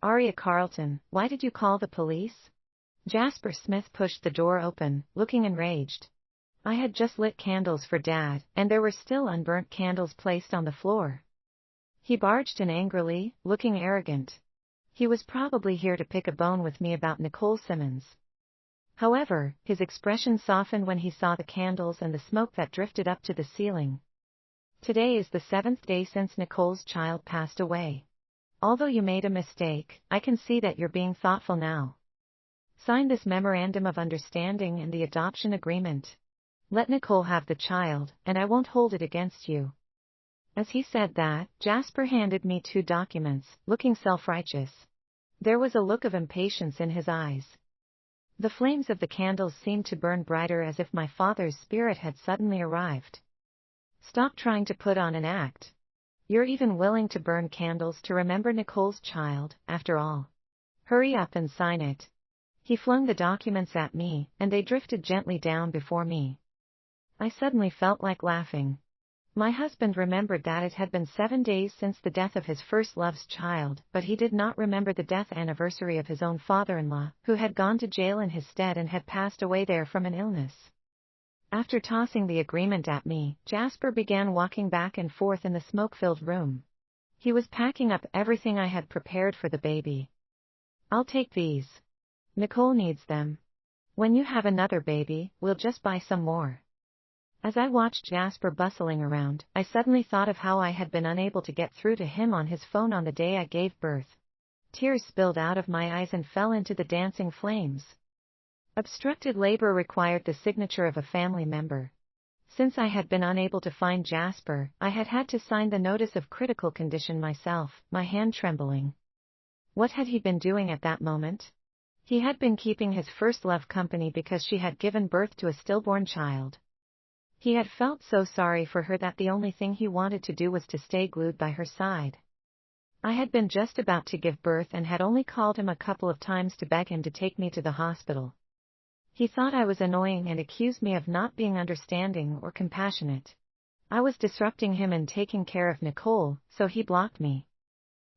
Arya Carlton, why did you call the police? Jasper Smith pushed the door open, looking enraged. I had just lit candles for Dad, and there were still unburnt candles placed on the floor. He barged in angrily, looking arrogant. He was probably here to pick a bone with me about Nicole Simmons. However, his expression softened when he saw the candles and the smoke that drifted up to the ceiling. Today is the 7th day since Nicole's child passed away. Although you made a mistake, I can see that you're being thoughtful now. Sign this memorandum of understanding and the adoption agreement. Let Nicole have the child, and I won't hold it against you. As he said that, Jasper handed me 2 documents, looking self-righteous. There was a look of impatience in his eyes. The flames of the candles seemed to burn brighter as if my father's spirit had suddenly arrived. Stop trying to put on an act. You're even willing to burn candles to remember Nicole's child, after all. Hurry up and sign it. He flung the documents at me, and they drifted gently down before me. I suddenly felt like laughing. My husband remembered that it had been 7 days since the death of his first love's child, but he did not remember the death anniversary of his own father-in-law, who had gone to jail in his stead and had passed away there from an illness. After tossing the agreement at me, Jasper began walking back and forth in the smoke-filled room. He was packing up everything I had prepared for the baby. I'll take these. Nicole needs them. When you have another baby, we'll just buy some more. As I watched Jasper bustling around, I suddenly thought of how I had been unable to get through to him on his phone on the day I gave birth. Tears spilled out of my eyes and fell into the dancing flames. Obstructed labor required the signature of a family member. Since I had been unable to find Jasper, I had had to sign the notice of critical condition myself, my hand trembling. What had he been doing at that moment? He had been keeping his first love company because she had given birth to a stillborn child. He had felt so sorry for her that the only thing he wanted to do was to stay glued by her side. I had been just about to give birth and had only called him a couple of times to beg him to take me to the hospital. He thought I was annoying and accused me of not being understanding or compassionate. I was disrupting him in taking care of Nicole, so he blocked me.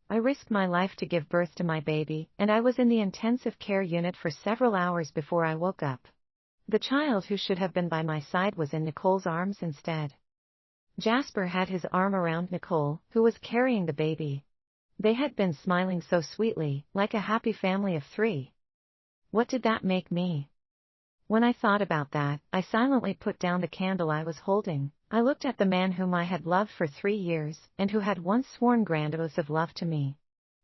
I risked my life to give birth to my baby, and I was in the intensive care unit for several hours before I woke up. The child who should have been by my side was in Nicole's arms instead. Jasper had his arm around Nicole, who was carrying the baby. They had been smiling so sweetly, like a happy family of 3. What did that make me? When I thought about that, I silently put down the candle I was holding. I looked at the man whom I had loved for 3 years, and who had once sworn grand oaths of love to me.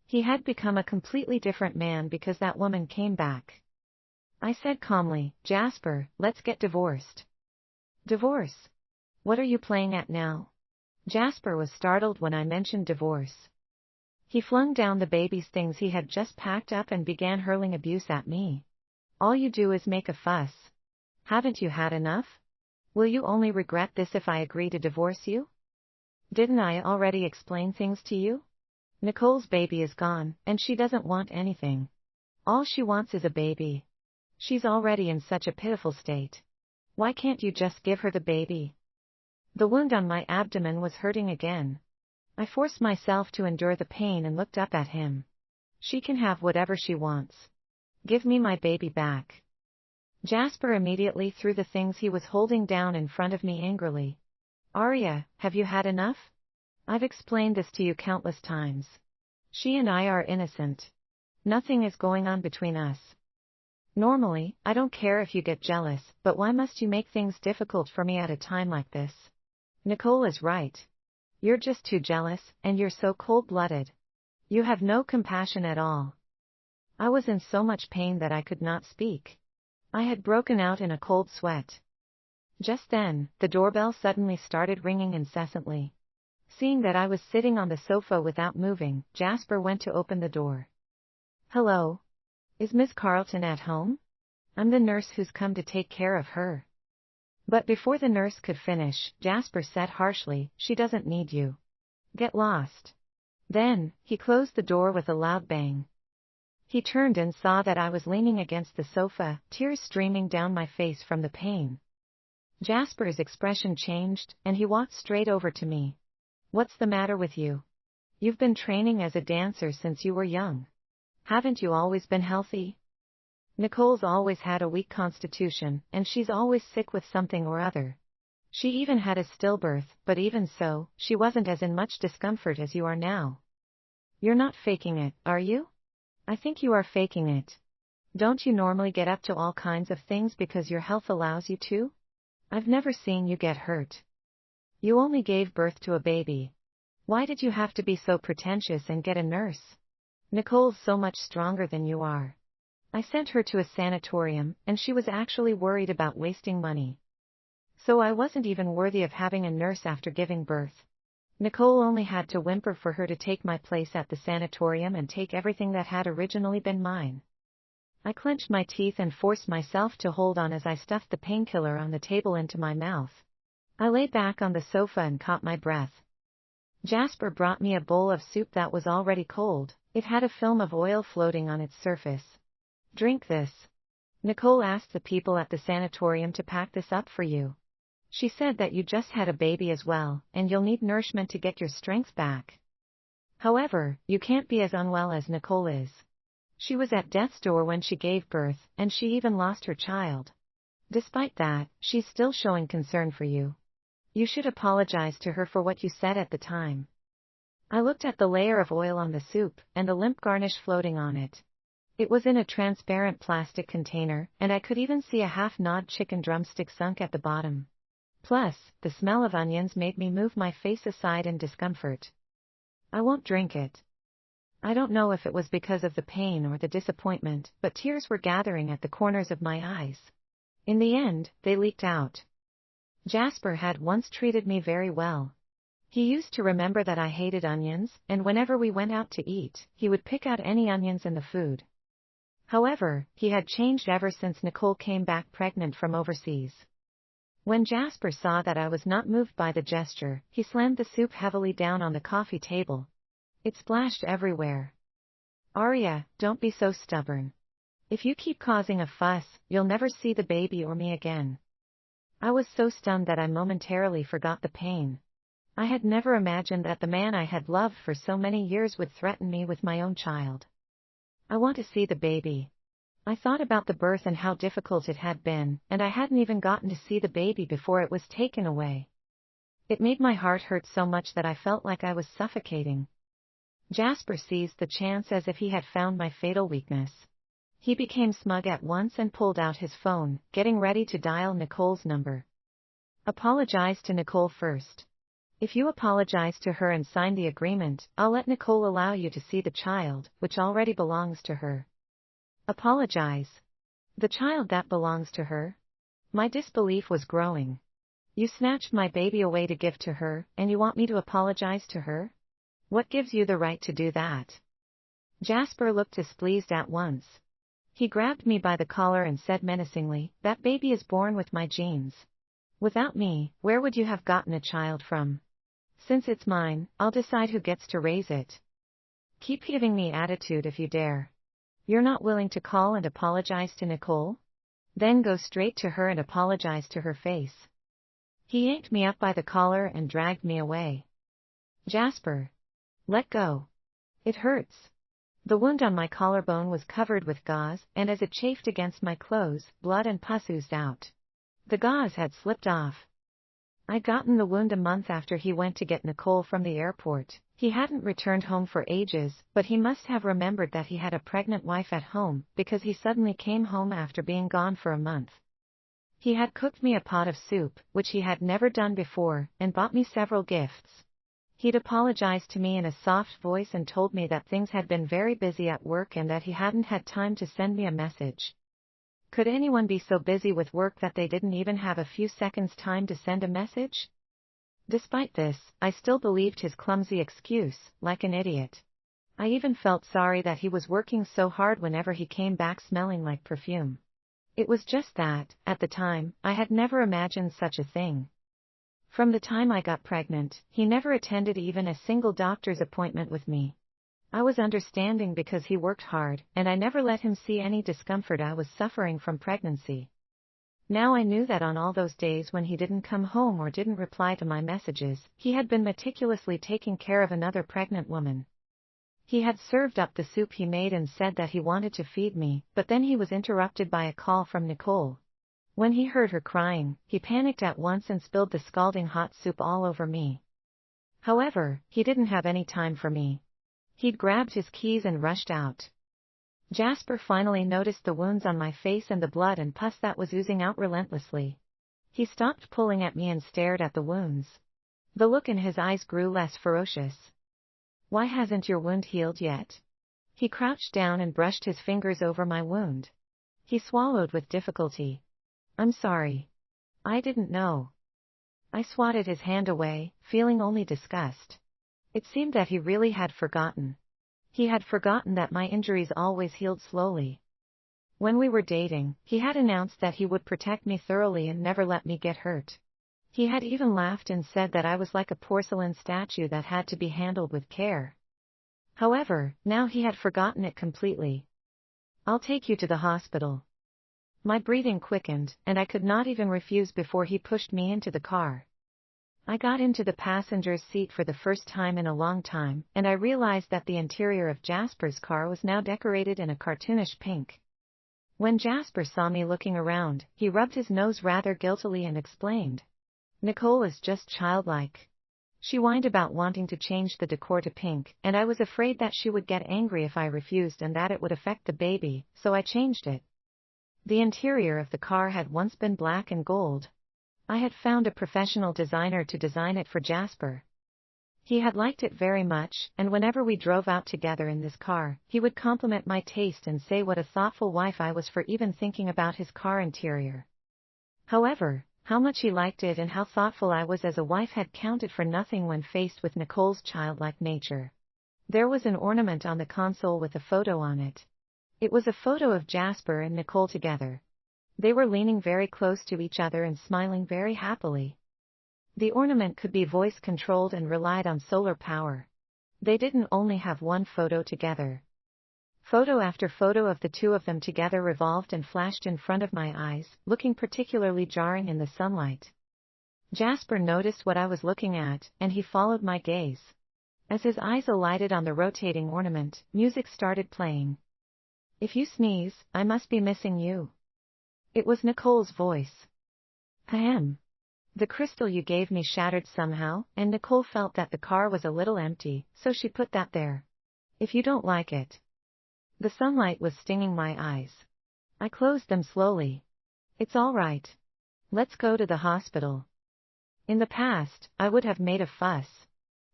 He had become a completely different man because that woman came back. I said calmly, Jasper, let's get divorced. Divorce? What are you playing at now? Jasper was startled when I mentioned divorce. He flung down the baby's things he had just packed up and began hurling abuse at me. All you do is make a fuss. Haven't you had enough? Will you only regret this if I agree to divorce you? Didn't I already explain things to you? Nicole's baby is gone, and she doesn't want anything. All she wants is a baby. She's already in such a pitiful state. Why can't you just give her the baby? The wound on my abdomen was hurting again. I forced myself to endure the pain and looked up at him. She can have whatever she wants. Give me my baby back. Jasper immediately threw the things he was holding down in front of me angrily. Arya, have you had enough? I've explained this to you countless times. She and I are innocent. Nothing is going on between us. Normally, I don't care if you get jealous, but why must you make things difficult for me at a time like this? Nicole is right. You're just too jealous, and you're so cold-blooded. You have no compassion at all. I was in so much pain that I could not speak. I had broken out in a cold sweat. Just then, the doorbell suddenly started ringing incessantly. Seeing that I was sitting on the sofa without moving, Jasper went to open the door. Hello? Is Miss Carlton at home? I'm the nurse who's come to take care of her. But before the nurse could finish, Jasper said harshly, she doesn't need you. Get lost. Then, he closed the door with a loud bang. He turned and saw that I was leaning against the sofa, tears streaming down my face from the pain. Jasper's expression changed, and he walked straight over to me. What's the matter with you? You've been training as a dancer since you were young. Haven't you always been healthy? Nicole's always had a weak constitution, and she's always sick with something or other. She even had a stillbirth, but even so, she wasn't as in much discomfort as you are now. You're not faking it, are you? I think you are faking it. Don't you normally get up to all kinds of things because your health allows you to? I've never seen you get hurt. You only gave birth to a baby. Why did you have to be so pretentious and get a nurse? Nicole's so much stronger than you are. I sent her to a sanatorium, and she was actually worried about wasting money. So I wasn't even worthy of having a nurse after giving birth. Nicole only had to whimper for her to take my place at the sanatorium and take everything that had originally been mine. I clenched my teeth and forced myself to hold on as I stuffed the painkiller on the table into my mouth. I lay back on the sofa and caught my breath. Jasper brought me a bowl of soup that was already cold. It had a film of oil floating on its surface. Drink this. Nicole asked the people at the sanatorium to pack this up for you. She said that you just had a baby as well, and you'll need nourishment to get your strength back. However, you can't be as unwell as Nicole is. She was at death's door when she gave birth, and she even lost her child. Despite that, she's still showing concern for you. You should apologize to her for what you said at the time. I looked at the layer of oil on the soup, and the limp garnish floating on it. It was in a transparent plastic container, and I could even see a half-gnawed chicken drumstick sunk at the bottom. Plus, the smell of onions made me move my face aside in discomfort. I won't drink it. I don't know if it was because of the pain or the disappointment, but tears were gathering at the corners of my eyes. In the end, they leaked out. Jasper had once treated me very well. He used to remember that I hated onions, and whenever we went out to eat, he would pick out any onions in the food. However, he had changed ever since Nicole came back pregnant from overseas. When Jasper saw that I was not moved by the gesture, he slammed the soup heavily down on the coffee table. It splashed everywhere. Arya, don't be so stubborn. If you keep causing a fuss, you'll never see the baby or me again. I was so stunned that I momentarily forgot the pain. I had never imagined that the man I had loved for so many years would threaten me with my own child. I want to see the baby. I thought about the birth and how difficult it had been, and I hadn't even gotten to see the baby before it was taken away. It made my heart hurt so much that I felt like I was suffocating. Jasper seized the chance as if he had found my fatal weakness. He became smug at once and pulled out his phone, getting ready to dial Nicole's number. Apologize to Nicole first. If you apologize to her and sign the agreement, I'll let Nicole allow you to see the child, which already belongs to her. Apologize. The child that belongs to her? My disbelief was growing. You snatched my baby away to give to her, and you want me to apologize to her? What gives you the right to do that? Jasper looked displeased at once. He grabbed me by the collar and said menacingly, that baby is born with my genes. Without me, where would you have gotten a child from? Since it's mine, I'll decide who gets to raise it. Keep giving me attitude if you dare. You're not willing to call and apologize to Nicole? Then go straight to her and apologize to her face. He yanked me up by the collar and dragged me away. Jasper. Let go. It hurts. The wound on my collarbone was covered with gauze, and as it chafed against my clothes, blood and pus oozed out. The gauze had slipped off. I'd gotten the wound a month after he went to get Nicole from the airport. He hadn't returned home for ages, but he must have remembered that he had a pregnant wife at home, because he suddenly came home after being gone for a month. He had cooked me a pot of soup, which he had never done before, and bought me several gifts. He'd apologized to me in a soft voice and told me that things had been very busy at work and that he hadn't had time to send me a message. Could anyone be so busy with work that they didn't even have a few seconds time to send a message? Despite this, I still believed his clumsy excuse, like an idiot. I even felt sorry that he was working so hard whenever he came back smelling like perfume. It was just that, at the time, I had never imagined such a thing. From the time I got pregnant, he never attended even a single doctor's appointment with me. I was understanding because he worked hard, and I never let him see any discomfort I was suffering from pregnancy. Now I knew that on all those days when he didn't come home or didn't reply to my messages, he had been meticulously taking care of another pregnant woman. He had served up the soup he made and said that he wanted to feed me, but then he was interrupted by a call from Nicole. When he heard her crying, he panicked at once and spilled the scalding hot soup all over me. However, he didn't have any time for me. He'd grabbed his keys and rushed out. Jasper finally noticed the wounds on my face and the blood and pus that was oozing out relentlessly. He stopped pulling at me and stared at the wounds. The look in his eyes grew less ferocious. "Why hasn't your wound healed yet?" He crouched down and brushed his fingers over my wound. He swallowed with difficulty. "I'm sorry. I didn't know." I swatted his hand away, feeling only disgust. It seemed that he really had forgotten. He had forgotten that my injuries always healed slowly. When we were dating, he had announced that he would protect me thoroughly and never let me get hurt. He had even laughed and said that I was like a porcelain statue that had to be handled with care. However, now he had forgotten it completely. "I'll take you to the hospital." My breathing quickened, and I could not even refuse before he pushed me into the car. I got into the passenger's seat for the first time in a long time, and I realized that the interior of Jasper's car was now decorated in a cartoonish pink. When Jasper saw me looking around, he rubbed his nose rather guiltily and explained. "Nicole is just childlike." She whined about wanting to change the decor to pink, and I was afraid that she would get angry if I refused and that it would affect the baby, so I changed it. The interior of the car had once been black and gold. I had found a professional designer to design it for Jasper. He had liked it very much, and whenever we drove out together in this car, he would compliment my taste and say what a thoughtful wife I was for even thinking about his car interior. However, how much he liked it and how thoughtful I was as a wife had counted for nothing when faced with Nicole's childlike nature. There was an ornament on the console with a photo on it. It was a photo of Jasper and Nicole together. They were leaning very close to each other and smiling very happily. The ornament could be voice-controlled and relied on solar power. They didn't only have one photo together. Photo after photo of the two of them together revolved and flashed in front of my eyes, looking particularly jarring in the sunlight. Jasper noticed what I was looking at, and he followed my gaze. As his eyes alighted on the rotating ornament, music started playing. "If you sneeze, I must be missing you." It was Nicole's voice. "Ahem. The crystal you gave me shattered somehow, and Nicole felt that the car was a little empty, so she put that there. If you don't like it." The sunlight was stinging my eyes. I closed them slowly. "It's all right. Let's go to the hospital." In the past, I would have made a fuss.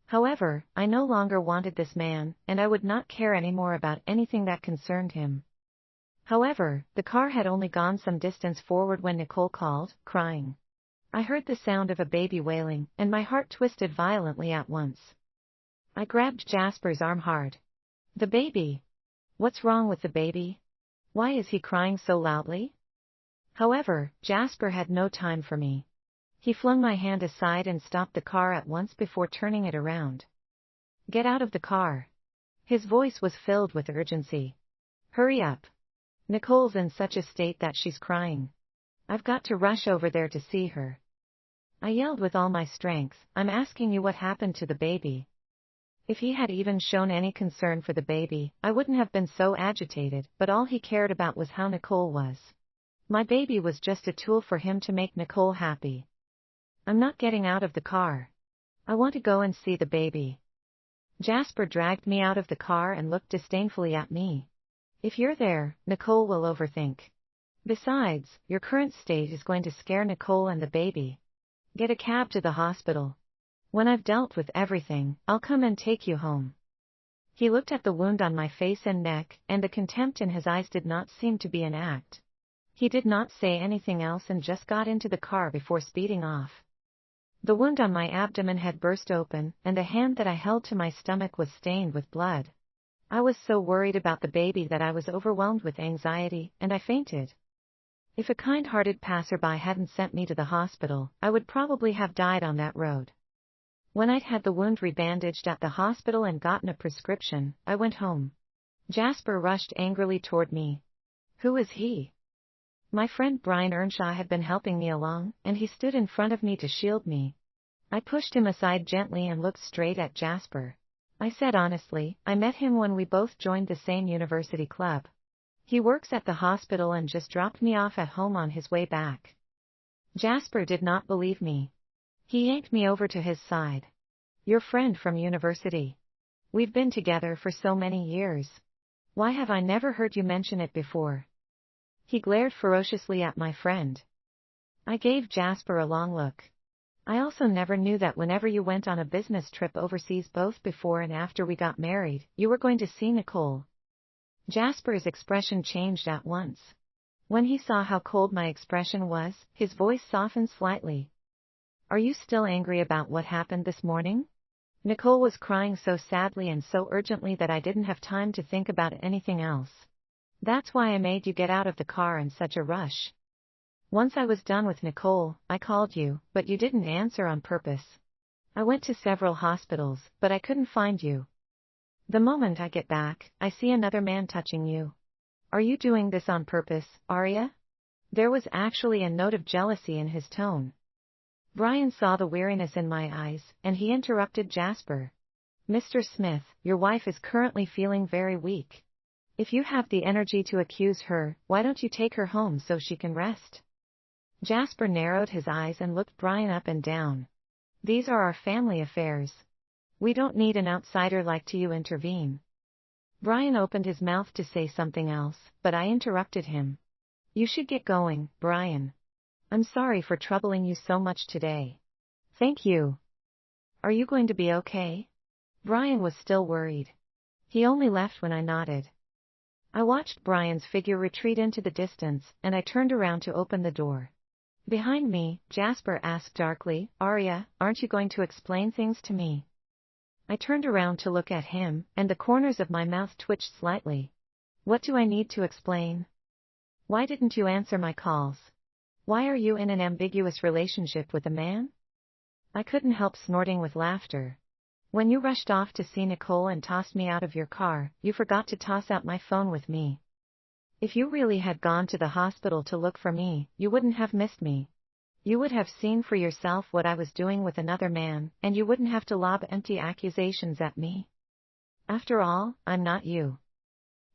However, I no longer wanted this man, and I would not care anymore about anything that concerned him. However, the car had only gone some distance forward when Nicole called, crying. I heard the sound of a baby wailing, and my heart twisted violently at once. I grabbed Jasper's arm hard. "The baby. What's wrong with the baby? Why is he crying so loudly?" However, Jasper had no time for me. He flung my hand aside and stopped the car at once before turning it around. "Get out of the car." His voice was filled with urgency. "Hurry up. Nicole's in such a state that she's crying. I've got to rush over there to see her." I yelled with all my strength, "I'm asking you what happened to the baby." If he had even shown any concern for the baby, I wouldn't have been so agitated, but all he cared about was how Nicole was. My baby was just a tool for him to make Nicole happy. "I'm not getting out of the car. I want to go and see the baby." Jasper dragged me out of the car and looked disdainfully at me. "If you're there, Nicole will overthink. Besides, your current state is going to scare Nicole and the baby. Get a cab to the hospital. When I've dealt with everything, I'll come and take you home." He looked at the wound on my face and neck, and the contempt in his eyes did not seem to be an act. He did not say anything else and just got into the car before speeding off. The wound on my abdomen had burst open, and the hand that I held to my stomach was stained with blood. I was so worried about the baby that I was overwhelmed with anxiety, and I fainted. If a kind-hearted passerby hadn't sent me to the hospital, I would probably have died on that road. When I'd had the wound rebandaged at the hospital and gotten a prescription, I went home. Jasper rushed angrily toward me. Who is he? My friend Brian Earnshaw had been helping me along, and he stood in front of me to shield me. I pushed him aside gently and looked straight at Jasper. I said honestly. I met him when we both joined the same university club. He works at the hospital and just dropped me off at home on his way back. Jasper did not believe me. He yanked me over to his side. Your friend from university. We've been together for so many years. Why have I never heard you mention it before? He glared ferociously at my friend. I gave Jasper a long look. I also never knew that whenever you went on a business trip overseas both before and after we got married, you were going to see Nicole. Jasper's expression changed at once. When he saw how cold my expression was, his voice softened slightly. Are you still angry about what happened this morning? Nicole was crying so sadly and so urgently that I didn't have time to think about anything else. That's why I made you get out of the car in such a rush. Once I was done with Nicole, I called you, but you didn't answer on purpose. I went to several hospitals, but I couldn't find you. The moment I get back, I see another man touching you. Are you doing this on purpose, Arya? There was actually a note of jealousy in his tone. Brian saw the weariness in my eyes, and he interrupted Jasper. Mr. Smith, your wife is currently feeling very weak. If you have the energy to accuse her, why don't you take her home so she can rest? Jasper narrowed his eyes and looked Brian up and down. These are our family affairs. We don't need an outsider like you to intervene. Brian opened his mouth to say something else, but I interrupted him. You should get going, Brian. I'm sorry for troubling you so much today. Thank you. Are you going to be okay? Brian was still worried. He only left when I nodded. I watched Brian's figure retreat into the distance, and I turned around to open the door. Behind me, Jasper asked darkly, Arya, aren't you going to explain things to me? I turned around to look at him, and the corners of my mouth twitched slightly. What do I need to explain? Why didn't you answer my calls? Why are you in an ambiguous relationship with a man? I couldn't help snorting with laughter. When you rushed off to see Nicole and tossed me out of your car, you forgot to toss out my phone with me. If you really had gone to the hospital to look for me, you wouldn't have missed me. You would have seen for yourself what I was doing with another man, and you wouldn't have to lob empty accusations at me. After all, I'm not you.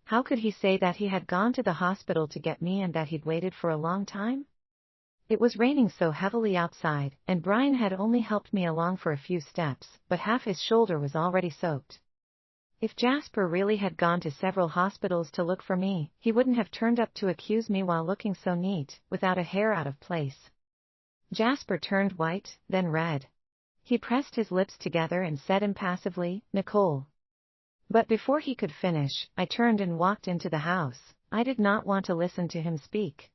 How could he say that he had gone to the hospital to get me and that he'd waited for a long time? It was raining so heavily outside, and Brian had only helped me along for a few steps, but half his shoulder was already soaked. If Jasper really had gone to several hospitals to look for me, he wouldn't have turned up to accuse me while looking so neat, without a hair out of place. Jasper turned white, then red. He pressed his lips together and said impassively, Nicole. But before he could finish, I turned and walked into the house. I did not want to listen to him speak.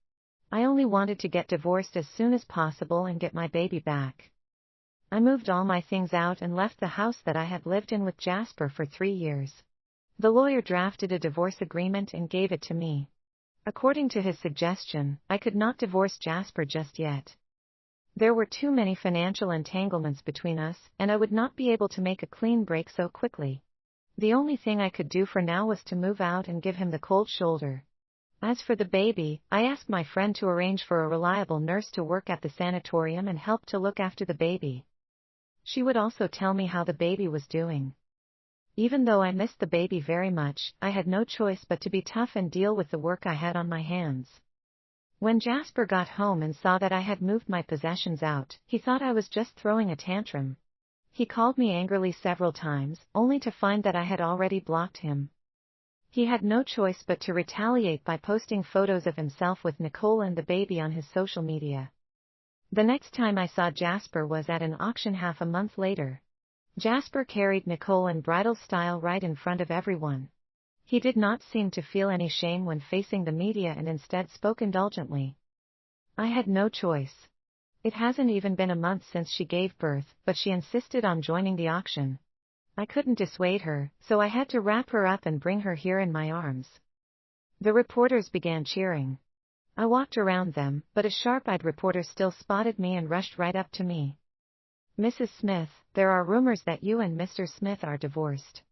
I only wanted to get divorced as soon as possible and get my baby back. I moved all my things out and left the house that I had lived in with Jasper for 3 years. The lawyer drafted a divorce agreement and gave it to me. According to his suggestion, I could not divorce Jasper just yet. There were too many financial entanglements between us, and I would not be able to make a clean break so quickly. The only thing I could do for now was to move out and give him the cold shoulder. As for the baby, I asked my friend to arrange for a reliable nurse to work at the sanatorium and help to look after the baby. She would also tell me how the baby was doing. Even though I missed the baby very much, I had no choice but to be tough and deal with the work I had on my hands. When Jasper got home and saw that I had moved my possessions out, he thought I was just throwing a tantrum. He called me angrily several times, only to find that I had already blocked him. He had no choice but to retaliate by posting photos of himself with Nicole and the baby on his social media. The next time I saw Jasper was at an auction half a month later. Jasper carried Nicole in bridal style right in front of everyone. He did not seem to feel any shame when facing the media and instead spoke indulgently. I had no choice. It hasn't even been a month since she gave birth, but she insisted on joining the auction. I couldn't dissuade her, so I had to wrap her up and bring her here in my arms. The reporters began cheering. I walked around them, but a sharp-eyed reporter still spotted me and rushed right up to me. Mrs. Smith, there are rumors that you and Mr. Smith are divorced.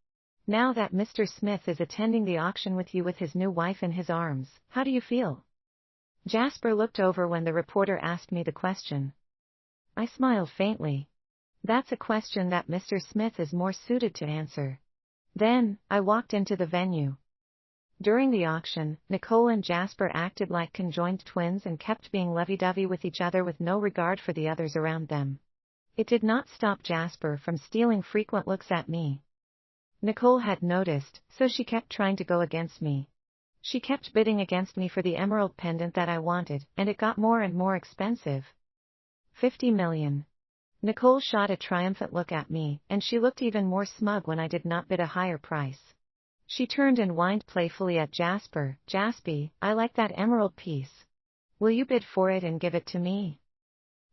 Now that Mr. Smith is attending the auction with you with his new wife in his arms, how do you feel? Jasper looked over when the reporter asked me the question. I smiled faintly. That's a question that Mr. Smith is more suited to answer. Then, I walked into the venue. During the auction, Nicole and Jasper acted like conjoined twins and kept being lovey-dovey with each other with no regard for the others around them. It did not stop Jasper from stealing frequent looks at me. Nicole had noticed, so she kept trying to go against me. She kept bidding against me for the emerald pendant that I wanted, and it got more and more expensive. 50 million. Nicole shot a triumphant look at me, and she looked even more smug when I did not bid a higher price. She turned and whined playfully at Jasper, "Jaspy, I like that emerald piece. Will you bid for it and give it to me?"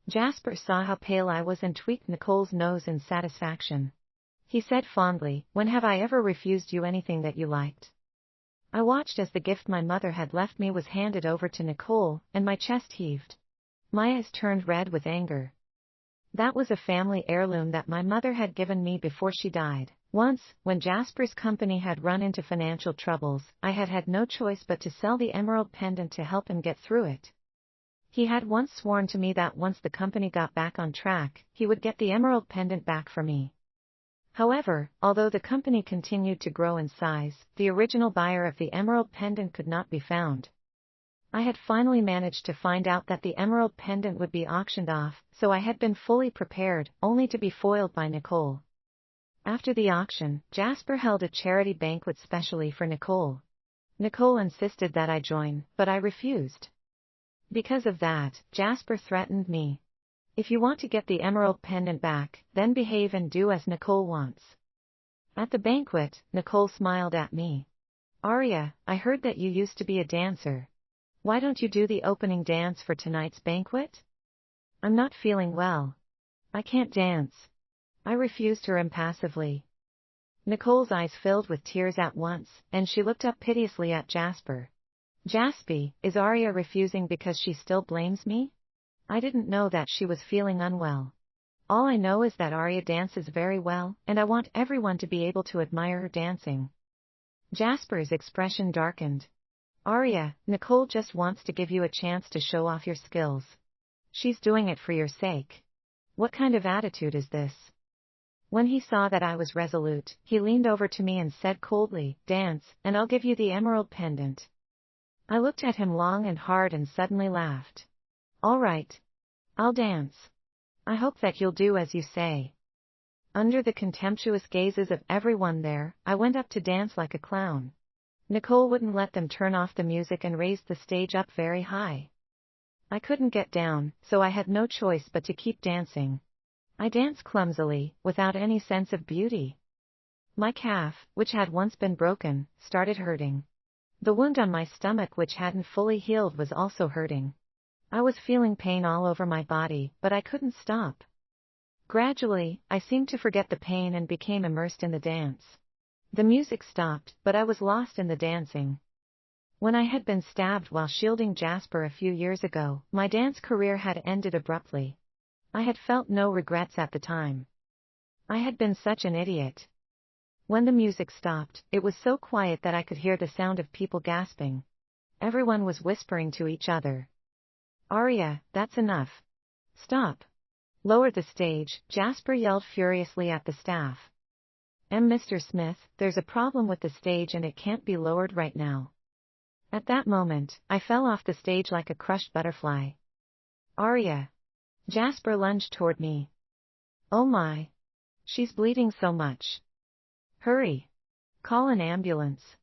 Jasper saw how pale I was and tweaked Nicole's nose in satisfaction. He said fondly, "When have I ever refused you anything that you liked?" I watched as the gift my mother had left me was handed over to Nicole, and my chest heaved. My eyes turned red with anger. That was a family heirloom that my mother had given me before she died. Once, when Jasper's company had run into financial troubles, I had had no choice but to sell the emerald pendant to help him get through it. He had once sworn to me that once the company got back on track, he would get the emerald pendant back for me. However, although the company continued to grow in size, the original buyer of the emerald pendant could not be found. I had finally managed to find out that the emerald pendant would be auctioned off, so I had been fully prepared, only to be foiled by Nicole. After the auction, Jasper held a charity banquet specially for Nicole. Nicole insisted that I join, but I refused. Because of that, Jasper threatened me. "If you want to get the emerald pendant back, then behave and do as Nicole wants." At the banquet, Nicole smiled at me. "Arya, I heard that you used to be a dancer. Why don't you do the opening dance for tonight's banquet?" "I'm not feeling well. I can't dance." I refused her impassively. Nicole's eyes filled with tears at once, and she looked up piteously at Jasper. "Jaspy, is Arya refusing because she still blames me?" I didn't know that she was feeling unwell. All I know is that Arya dances very well, and I want everyone to be able to admire her dancing. Jasper's expression darkened. "Arya, Nicole just wants to give you a chance to show off your skills. She's doing it for your sake. What kind of attitude is this?" When he saw that I was resolute, he leaned over to me and said coldly, "Dance, and I'll give you the emerald pendant." I looked at him long and hard and suddenly laughed. "All right. I'll dance. I hope that you'll do as you say." Under the contemptuous gazes of everyone there, I went up to dance like a clown. Nicole wouldn't let them turn off the music and raised the stage up very high. I couldn't get down, so I had no choice but to keep dancing. I danced clumsily, without any sense of beauty. My calf, which had once been broken, started hurting. The wound on my stomach, which hadn't fully healed, was also hurting. I was feeling pain all over my body, but I couldn't stop. Gradually, I seemed to forget the pain and became immersed in the dance. The music stopped, but I was lost in the dancing. When I had been stabbed while shielding Jasper a few years ago, my dance career had ended abruptly. I had felt no regrets at the time. I had been such an idiot. When the music stopped, it was so quiet that I could hear the sound of people gasping. Everyone was whispering to each other. "Arya, that's enough. Stop. Lower the stage," Jasper yelled furiously at the staff. "Mr. Smith, there's a problem with the stage and it can't be lowered right now." At that moment, I fell off the stage like a crushed butterfly. "Arya." Jasper lunged toward me. "Oh my. She's bleeding so much. Hurry. Call an ambulance."